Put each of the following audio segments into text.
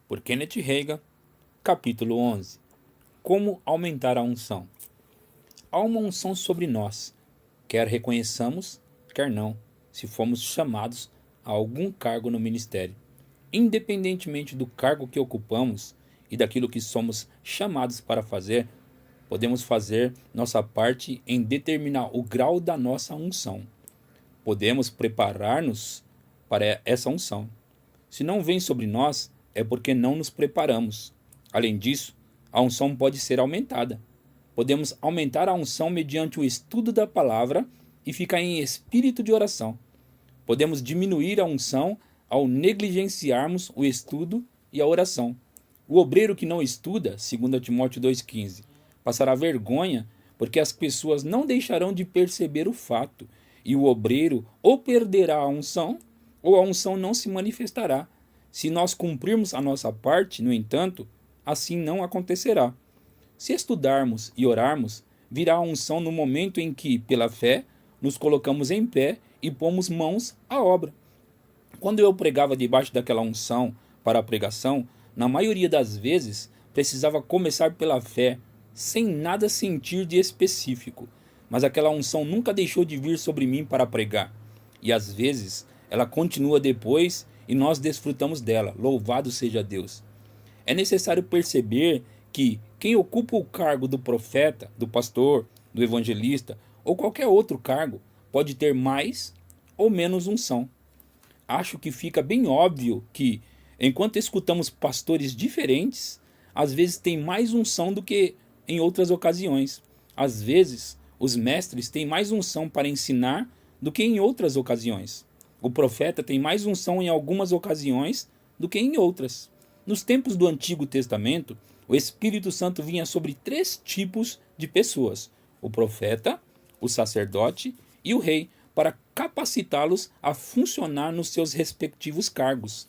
por Kenneth Reagan, capítulo 11. Como aumentar a unção? Há uma unção sobre nós, quer reconheçamos, quer não, se fomos chamados a algum cargo no ministério. Independentemente do cargo que ocupamos e daquilo que somos chamados para fazer, podemos fazer nossa parte em determinar o grau da nossa unção. Podemos preparar-nos para essa unção. Se não vem sobre nós, é porque não nos preparamos. Além disso, a unção pode ser aumentada. Podemos aumentar a unção mediante o estudo da palavra e ficar em espírito de oração. Podemos diminuir a unção ao negligenciarmos o estudo e a oração. O obreiro que não estuda, 2 Timóteo 2,15, passará vergonha porque as pessoas não deixarão de perceber o fato, e o obreiro ou perderá a unção ou a unção não se manifestará. Se nós cumprirmos a nossa parte, no entanto, assim não acontecerá. Se estudarmos e orarmos, virá a unção no momento em que, pela fé, nos colocamos em pé e pomos mãos à obra. Quando eu pregava debaixo daquela unção para a pregação, na maioria das vezes, precisava começar pela fé, sem nada sentir de específico. Mas aquela unção nunca deixou de vir sobre mim para pregar. E às vezes, ela continua depois e nós desfrutamos dela. Louvado seja Deus. É necessário perceber que quem ocupa o cargo do profeta, do pastor, do evangelista ou qualquer outro cargo pode ter mais ou menos unção. Acho que fica bem óbvio que, enquanto escutamos pastores diferentes, às vezes tem mais unção do que em outras ocasiões. Às vezes, os mestres têm mais unção para ensinar do que em outras ocasiões. O profeta tem mais unção em algumas ocasiões do que em outras. Nos tempos do Antigo Testamento, o Espírito Santo vinha sobre 3 tipos de pessoas: o profeta, o sacerdote e o rei, para capacitá-los a funcionar nos seus respectivos cargos.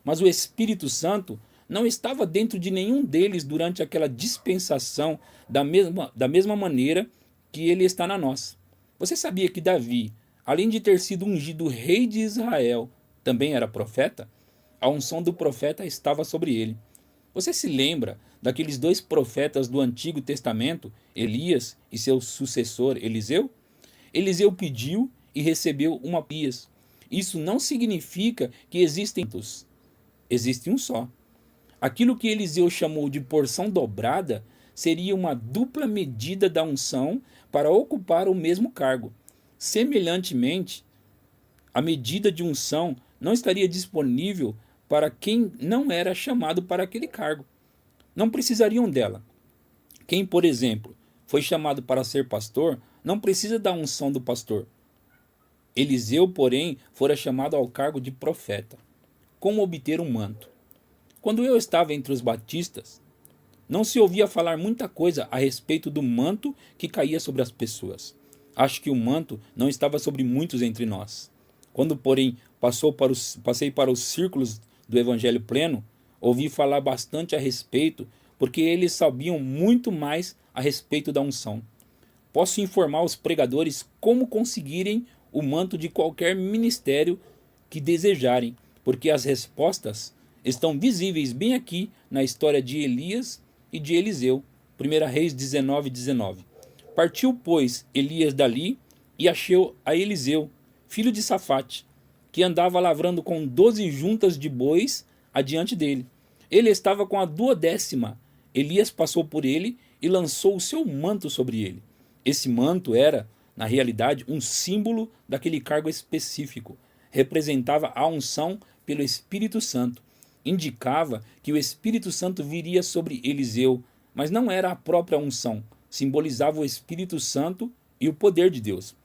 Mas o Espírito Santo não estava dentro de nenhum deles durante aquela dispensação da mesma maneira que ele está na nossa. Você sabia que Davi, além de ter sido ungido rei de Israel, também era profeta? A unção do profeta estava sobre ele. Você se lembra daqueles 2 profetas do Antigo Testamento, Elias e seu sucessor Eliseu? Eliseu pediu e recebeu uma pias. Isso não significa que existem muitos. Existe um só. Aquilo que Eliseu chamou de porção dobrada seria uma dupla medida da unção para ocupar o mesmo cargo. Semelhantemente, a medida de unção não estaria disponível para quem não era chamado para aquele cargo. Não precisariam dela. Quem, por exemplo, foi chamado para ser pastor, não precisa da unção do pastor. Eliseu, porém, fora chamado ao cargo de profeta. Como obter um manto? Quando eu estava entre os batistas, não se ouvia falar muita coisa a respeito do manto que caía sobre as pessoas. Acho que o manto não estava sobre muitos entre nós. Quando, porém, passei para os círculos do Evangelho Pleno, ouvi falar bastante a respeito, porque eles sabiam muito mais a respeito da unção. Posso informar os pregadores como conseguirem o manto de qualquer ministério que desejarem, porque as respostas estão visíveis bem aqui na história de Elias e de Eliseu. 1 Reis 19:19. Partiu, pois, Elias dali e achou a Eliseu, filho de Safate, que andava lavrando com 12 juntas de bois adiante dele. Ele estava com a 12ª. Elias passou por ele e lançou o seu manto sobre ele. Esse manto era, na realidade, um símbolo daquele cargo específico. Representava a unção pelo Espírito Santo. Indicava que o Espírito Santo viria sobre Eliseu, mas não era a própria unção. Simbolizava o Espírito Santo e o poder de Deus.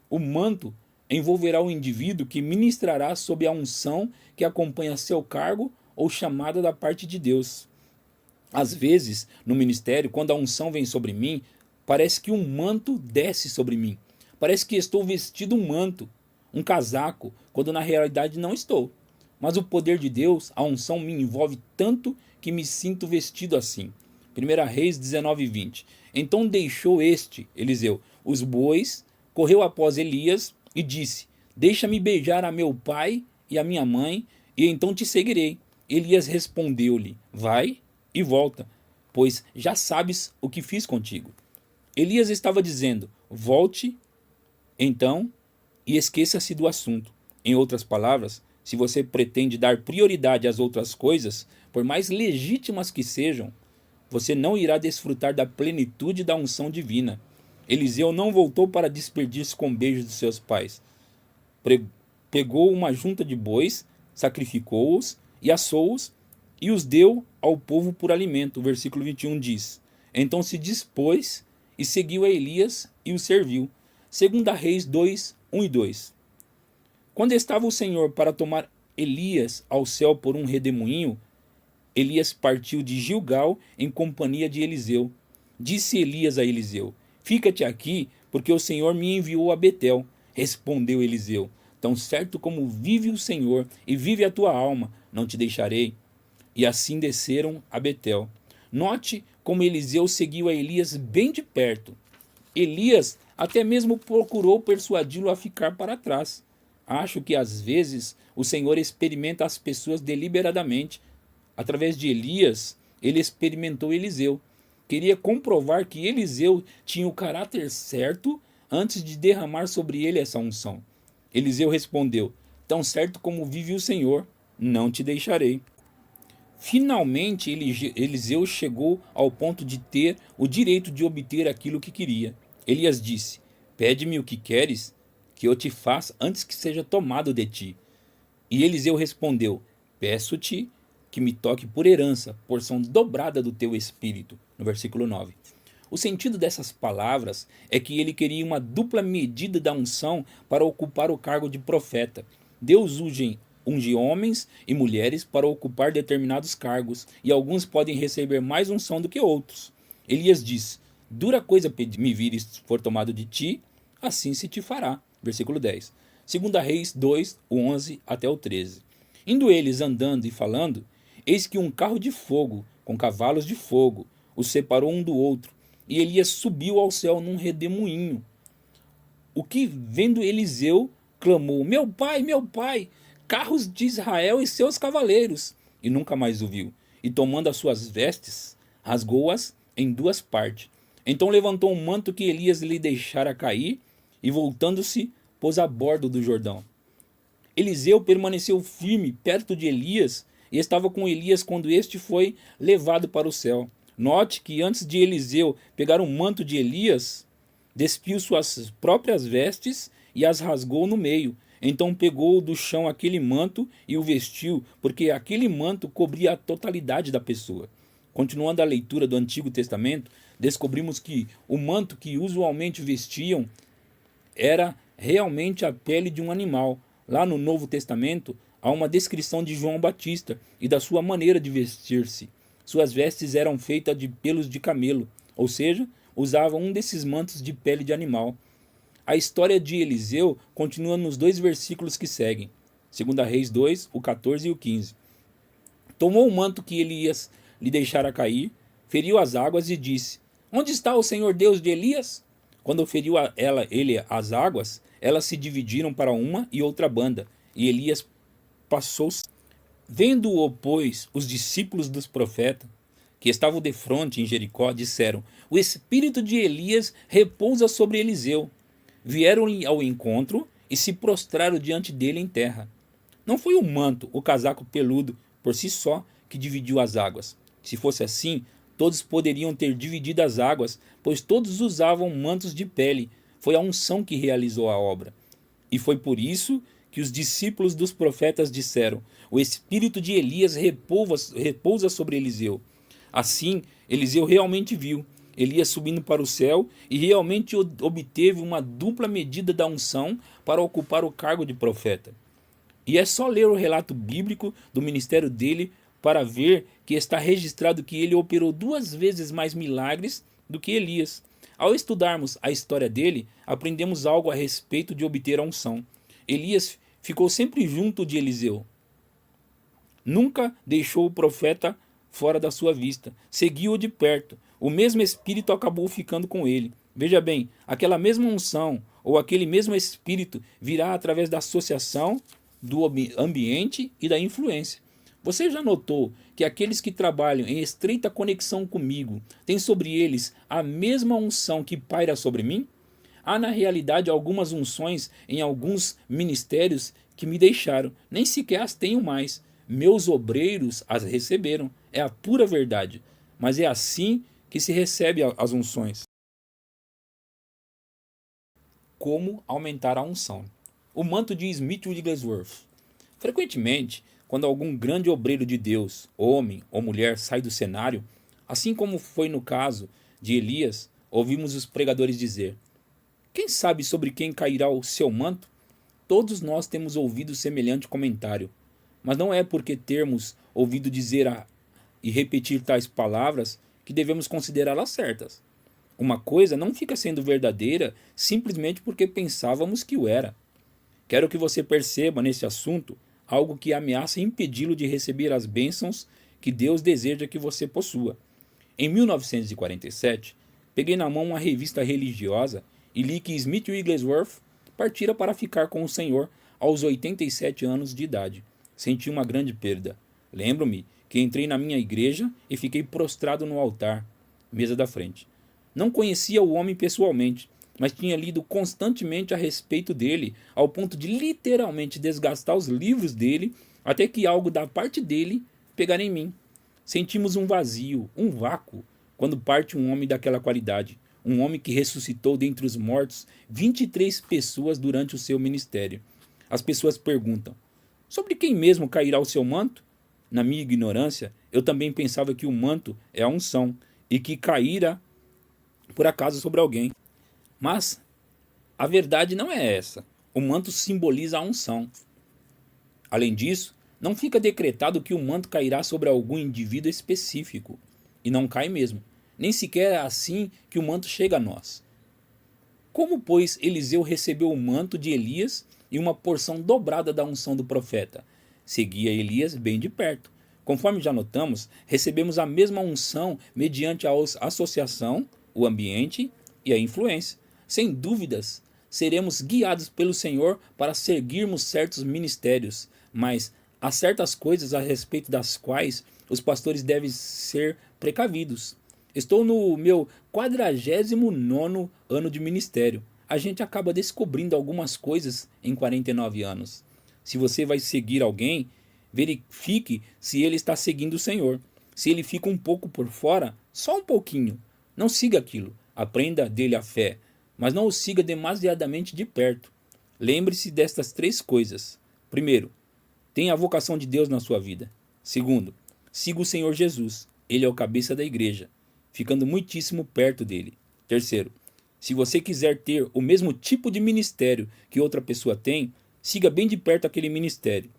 O manto envolverá o indivíduo que ministrará sob a unção que acompanha seu cargo ou chamada da parte de Deus. Às vezes, no ministério, quando a unção vem sobre mim, parece que um manto desce sobre mim. Parece que estou vestido um manto, um casaco, quando na realidade não estou. Mas o poder de Deus, a unção me envolve tanto que me sinto vestido assim. 1 Reis 19:20. Então deixou Eliseu, os bois, correu após Elias e disse: deixa-me beijar a meu pai e a minha mãe, e então te seguirei. Elias respondeu-lhe: vai e volta, pois já sabes o que fiz contigo. Elias estava dizendo: volte então e esqueça-se do assunto. Em outras palavras, se você pretende dar prioridade às outras coisas, por mais legítimas que sejam, você não irá desfrutar da plenitude da unção divina. Eliseu não voltou para despedir-se com beijos de seus pais. Pegou uma junta de bois, sacrificou-os e assou-os e os deu ao povo por alimento. O versículo 21 diz: então se dispôs e seguiu a Elias e o serviu. 2 Reis 2, 1 e 2. Quando estava o Senhor para tomar Elias ao céu por um redemoinho, Elias partiu de Gilgal em companhia de Eliseu. Disse Elias a Eliseu: fica-te aqui, porque o Senhor me enviou a Betel. Respondeu Eliseu: tão certo como vive o Senhor e vive a tua alma, não te deixarei. E assim desceram a Betel. Note como Eliseu seguiu a Elias bem de perto. Elias até mesmo procurou persuadi-lo a ficar para trás. Acho que às vezes o Senhor experimenta as pessoas deliberadamente. Através de Elias, ele experimentou Eliseu. Queria comprovar que Eliseu tinha o caráter certo antes de derramar sobre ele essa unção. Eliseu respondeu: tão certo como vive o Senhor, não te deixarei. Finalmente, Eliseu chegou ao ponto de ter o direito de obter aquilo que queria. Elias disse: pede-me o que queres, que eu te faça antes que seja tomado de ti. E Eliseu respondeu: peço-te que me toque por herança, porção dobrada do teu espírito. No versículo 9. O sentido dessas palavras é que ele queria uma dupla medida da unção para ocupar o cargo de profeta. Deus unge homens e mulheres para ocupar determinados cargos, e alguns podem receber mais unção do que outros. Elias diz: dura coisa me vires for tomado de ti, assim se te fará. Versículo 10. 2 Reis 2, o 11 até o 13. Indo eles andando e falando, eis que um carro de fogo, com cavalos de fogo, os separou um do outro, e Elias subiu ao céu num redemoinho. O que, vendo Eliseu, clamou: meu pai, carros de Israel e seus cavaleiros, e nunca mais o viu. E tomando as suas vestes, rasgou-as em duas partes. Então levantou um manto que Elias lhe deixara cair, e voltando-se, pôs a bordo do Jordão. Eliseu permaneceu firme perto de Elias, e estava com Elias quando este foi levado para o céu. Note que antes de Eliseu pegar o manto de Elias, despiu suas próprias vestes e as rasgou no meio. Então pegou do chão aquele manto e o vestiu, porque aquele manto cobria a totalidade da pessoa. Continuando a leitura do Antigo Testamento, descobrimos que o manto que usualmente vestiam era realmente a pele de um animal. Lá no Novo Testamento, há uma descrição de João Batista e da sua maneira de vestir-se. Suas vestes eram feitas de pelos de camelo, ou seja, usavam um desses mantos de pele de animal. A história de Eliseu continua nos dois versículos que seguem, 2 Reis 2, o 14 e o 15. Tomou o manto que Elias lhe deixara cair, feriu as águas e disse: onde está o Senhor Deus de Elias? Quando feriu ele as águas, elas se dividiram para uma e outra banda, e Elias passou. Vendo-o, pois, os discípulos dos profetas, que estavam defronte em Jericó, disseram: o espírito de Elias repousa sobre Eliseu. Vieram-lhe ao encontro e se prostraram diante dele em terra. Não foi o manto, o casaco peludo, por si só, que dividiu as águas. Se fosse assim, todos poderiam ter dividido as águas, pois todos usavam mantos de pele. Foi a unção que realizou a obra. E foi por isso que os discípulos dos profetas disseram: o espírito de Elias repousa sobre Eliseu. Assim, Eliseu realmente viu Elias subindo para o céu e realmente obteve uma dupla medida da unção para ocupar o cargo de profeta. E é só ler o relato bíblico do ministério dele para ver que está registrado que ele operou 2 vezes mais milagres do que Elias. Ao estudarmos a história dele, aprendemos algo a respeito de obter a unção. Elias ficou sempre junto de Eliseu. Nunca deixou o profeta fora da sua vista. Seguiu-o de perto. O mesmo espírito acabou ficando com ele. Veja bem, aquela mesma unção ou aquele mesmo espírito virá através da associação do ambiente e da influência. Você já notou que aqueles que trabalham em estreita conexão comigo têm sobre eles a mesma unção que paira sobre mim? Há na realidade algumas unções em alguns ministérios que me deixaram, nem sequer as tenho mais. Meus obreiros as receberam, é a pura verdade. Mas é assim que se recebe as unções. Como aumentar a unção? O manto de Smith Wigglesworth. Frequentemente, quando algum grande obreiro de Deus, homem ou mulher, sai do cenário, assim como foi no caso de Elias, ouvimos os pregadores dizer: quem sabe sobre quem cairá o seu manto? Todos nós temos ouvido semelhante comentário, mas não é porque termos ouvido dizer e repetir tais palavras que devemos considerá-las certas. Uma coisa não fica sendo verdadeira simplesmente porque pensávamos que o era. Quero que você perceba nesse assunto algo que ameaça impedi-lo de receber as bênçãos que Deus deseja que você possua. Em 1947, peguei na mão uma revista religiosa e li que Smith Wigglesworth partira para ficar com o Senhor aos 87 anos de idade. Senti uma grande perda. Lembro-me que entrei na minha igreja e fiquei prostrado no altar, mesa da frente. Não conhecia o homem pessoalmente, mas tinha lido constantemente a respeito dele, ao ponto de literalmente desgastar os livros dele, até que algo da parte dele pegar em mim. Sentimos um vazio, um vácuo, quando parte um homem daquela qualidade, um homem que ressuscitou dentre os mortos 23 pessoas durante o seu ministério. As pessoas perguntam: sobre quem mesmo cairá o seu manto? Na minha ignorância, eu também pensava que o manto é a unção e que caíra por acaso sobre alguém. Mas a verdade não é essa. O manto simboliza a unção. Além disso, não fica decretado que o manto cairá sobre algum indivíduo específico. E não cai mesmo. Nem sequer é assim que o manto chega a nós. Como, pois, Eliseu recebeu o manto de Elias e uma porção dobrada da unção do profeta? Seguia Elias bem de perto. Conforme já notamos, recebemos a mesma unção mediante a associação, o ambiente e a influência. Sem dúvidas, seremos guiados pelo Senhor para seguirmos certos ministérios, mas há certas coisas a respeito das quais os pastores devem ser precavidos. Estou no meu 49º ano de ministério. A gente acaba descobrindo algumas coisas em 49 anos. Se você vai seguir alguém, verifique se ele está seguindo o Senhor. Se ele fica um pouco por fora, só um pouquinho, não siga aquilo. Aprenda dele a fé, mas não o siga demasiadamente de perto. Lembre-se destas 3 coisas. Primeiro, tenha a vocação de Deus na sua vida. Segundo, siga o Senhor Jesus. Ele é o cabeça da igreja, ficando muitíssimo perto dele. Terceiro, se você quiser ter o mesmo tipo de ministério que outra pessoa tem, siga bem de perto aquele ministério.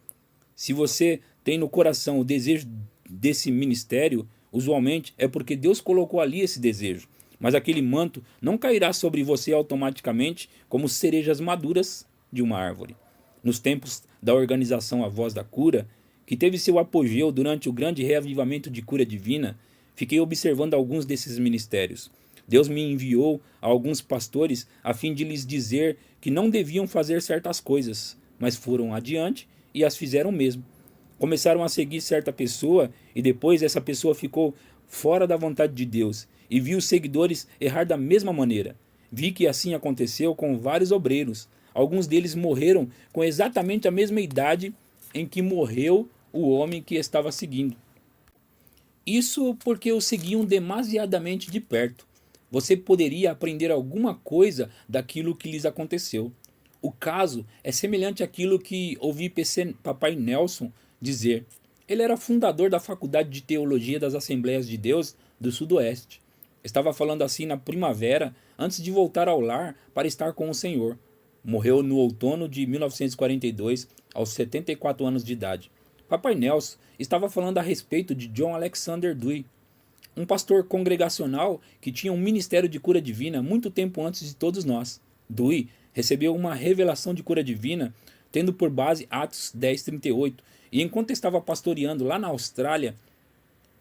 Se você tem no coração o desejo desse ministério, usualmente é porque Deus colocou ali esse desejo. Mas aquele manto não cairá sobre você automaticamente como cerejas maduras de uma árvore. Nos tempos da organização A Voz da Cura, que teve seu apogeu durante o grande reavivamento de cura divina, fiquei observando alguns desses ministérios. Deus me enviou a alguns pastores a fim de lhes dizer que não deviam fazer certas coisas, mas foram adiante e as fizeram mesmo. Começaram a seguir certa pessoa e depois essa pessoa ficou fora da vontade de Deus e vi os seguidores errar da mesma maneira. Vi que assim aconteceu com vários obreiros. Alguns deles morreram com exatamente a mesma idade em que morreu o homem que estava seguindo. Isso porque os seguiam demasiadamente de perto. Você poderia aprender alguma coisa daquilo que lhes aconteceu. O caso é semelhante àquilo que ouvi Papai Nelson dizer. Ele era fundador da Faculdade de Teologia das Assembleias de Deus do Sudoeste. Estava falando assim na primavera, antes de voltar ao lar para estar com o Senhor. Morreu no outono de 1942, aos 74 anos de idade. Papai Nelson estava falando a respeito de John Alexander Dowie, um pastor congregacional que tinha um ministério de cura divina muito tempo antes de todos nós. Dowie recebeu uma revelação de cura divina, tendo por base Atos 10:38, e enquanto estava pastoreando lá na Austrália,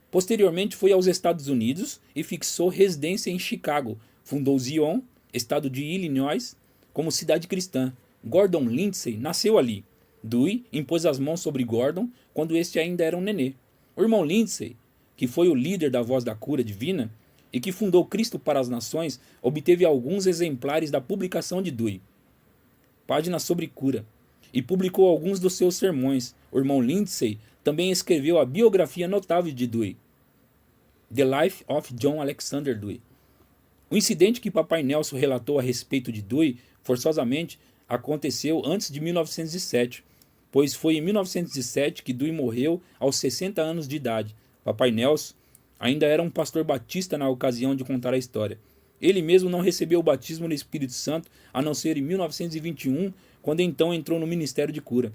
posteriormente foi aos Estados Unidos e fixou residência em Chicago. Fundou Zion, estado de Illinois, como cidade cristã. Gordon Lindsay nasceu ali. Dewey impôs as mãos sobre Gordon quando este ainda era um nenê. O irmão Lindsay, que foi o líder da Voz da Cura Divina e que fundou Cristo para as Nações, obteve alguns exemplares da publicação de Dewey, Páginas sobre Cura, e publicou alguns dos seus sermões. O irmão Lindsay também escreveu a biografia notável de Dewey, The Life of John Alexander Dewey. O incidente que Papai Nelson relatou a respeito de Dewey, forçosamente, aconteceu antes de 1907, pois foi em 1907 que Dewey morreu aos 60 anos de idade. Papai Nelson ainda era um pastor batista na ocasião de contar a história. Ele mesmo não recebeu o batismo no Espírito Santo, a não ser em 1921, quando então entrou no ministério de cura.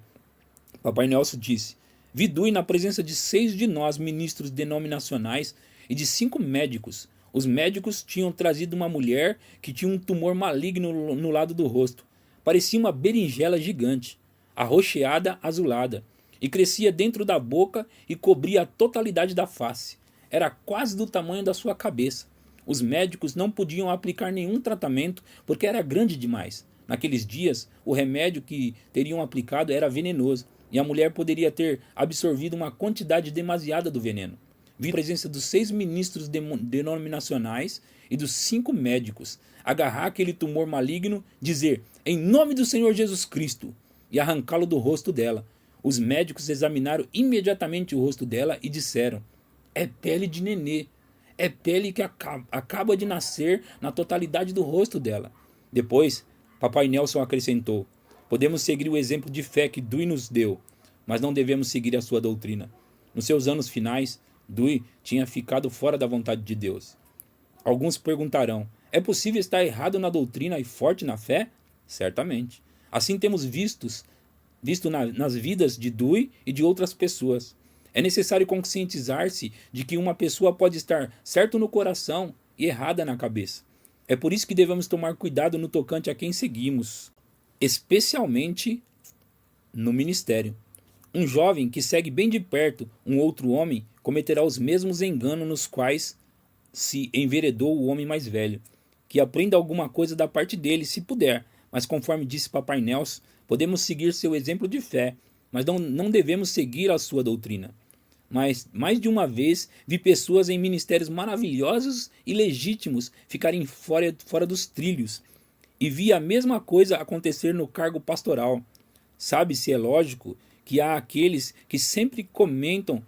Papai Nelson disse: vi Dewey na presença de 6 de nós, ministros denominacionais, e de 5 médicos. Os médicos tinham trazido uma mulher que tinha um tumor maligno no lado do rosto. Parecia uma berinjela gigante, arroxeada, azulada, e crescia dentro da boca e cobria a totalidade da face. Era quase do tamanho da sua cabeça. Os médicos não podiam aplicar nenhum tratamento porque era grande demais. Naqueles dias, o remédio que teriam aplicado era venenoso e a mulher poderia ter absorvido uma quantidade demasiada do veneno. Vi a presença dos 6 ministros denominacionais e dos 5 médicos agarrar aquele tumor maligno, dizer: em nome do Senhor Jesus Cristo, e arrancá-lo do rosto dela. Os médicos examinaram imediatamente o rosto dela e disseram: é pele de nenê. É pele que acaba de nascer na totalidade do rosto dela. Depois, Papai Nelson acrescentou: podemos seguir o exemplo de fé que Dewey nos deu, mas não devemos seguir a sua doutrina. Nos seus anos finais, Dewey tinha ficado fora da vontade de Deus. Alguns perguntarão: é possível estar errado na doutrina e forte na fé? Certamente. Assim temos visto nas vidas de Dewey e de outras pessoas. É necessário conscientizar-se de que uma pessoa pode estar certo no coração e errada na cabeça. É por isso que devemos tomar cuidado no tocante a quem seguimos, especialmente no ministério. Um jovem que segue bem de perto um outro homem cometerá os mesmos enganos nos quais se enveredou o homem mais velho. Que aprenda alguma coisa da parte dele, se puder, mas conforme disse Papai Nelson, podemos seguir seu exemplo de fé, mas não devemos seguir a sua doutrina. Mas, mais de uma vez, vi pessoas em ministérios maravilhosos e legítimos ficarem fora dos trilhos. E vi a mesma coisa acontecer no cargo pastoral. Sabe-se, é lógico, que há aqueles que sempre comentam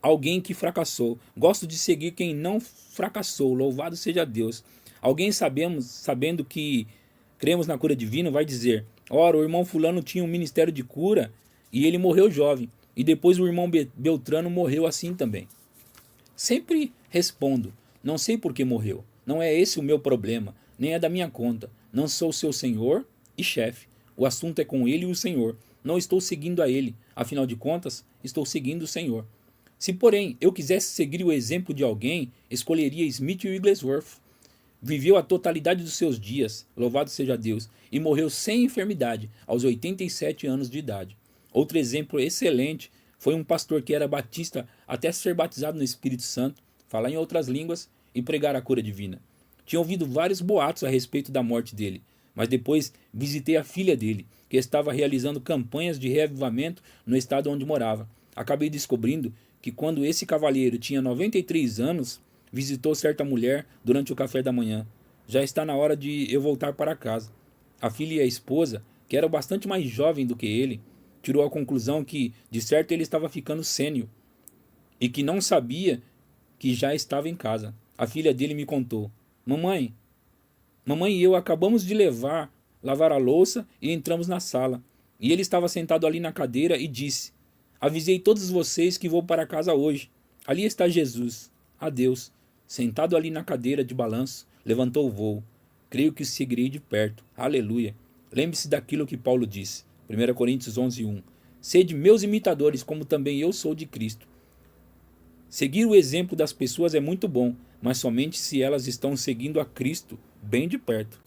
alguém que fracassou. Gosto de seguir quem não fracassou, louvado seja Deus. Alguém sabendo que cremos na cura divina, vai dizer: ora, o irmão fulano tinha um ministério de cura e ele morreu jovem. E depois o irmão Beltrano morreu assim também. Sempre respondo: não sei por que morreu. Não é esse o meu problema, nem é da minha conta. Não sou seu senhor e chefe. O assunto é com ele e o Senhor. Não estou seguindo a ele. Afinal de contas, estou seguindo o Senhor. Se, porém, eu quisesse seguir o exemplo de alguém, escolheria Smith Wigglesworth. Viveu a totalidade dos seus dias, louvado seja Deus, e morreu sem enfermidade, aos 87 anos de idade. Outro exemplo excelente foi um pastor que era batista até ser batizado no Espírito Santo, falar em outras línguas e pregar a cura divina. Tinha ouvido vários boatos a respeito da morte dele, mas depois visitei a filha dele, que estava realizando campanhas de reavivamento no estado onde morava. Acabei descobrindo que quando esse cavalheiro tinha 93 anos, visitou certa mulher durante o café da manhã. Já está na hora de eu voltar para casa. A filha e a esposa, que eram bastante mais jovem do que ele, tirou a conclusão que, de certo, ele estava ficando sênior e que não sabia que já estava em casa. A filha dele me contou: Mamãe e eu acabamos de lavar a louça e entramos na sala. E ele estava sentado ali na cadeira e disse: avisei todos vocês que vou para casa hoje. Ali está Jesus. Adeus. Sentado ali na cadeira de balanço, levantou o voo. Creio que o seguirei de perto. Aleluia. Lembre-se daquilo que Paulo disse. 1 Coríntios 11:1. Sede meus imitadores, como também eu sou de Cristo. Seguir o exemplo das pessoas é muito bom, mas somente se elas estão seguindo a Cristo bem de perto.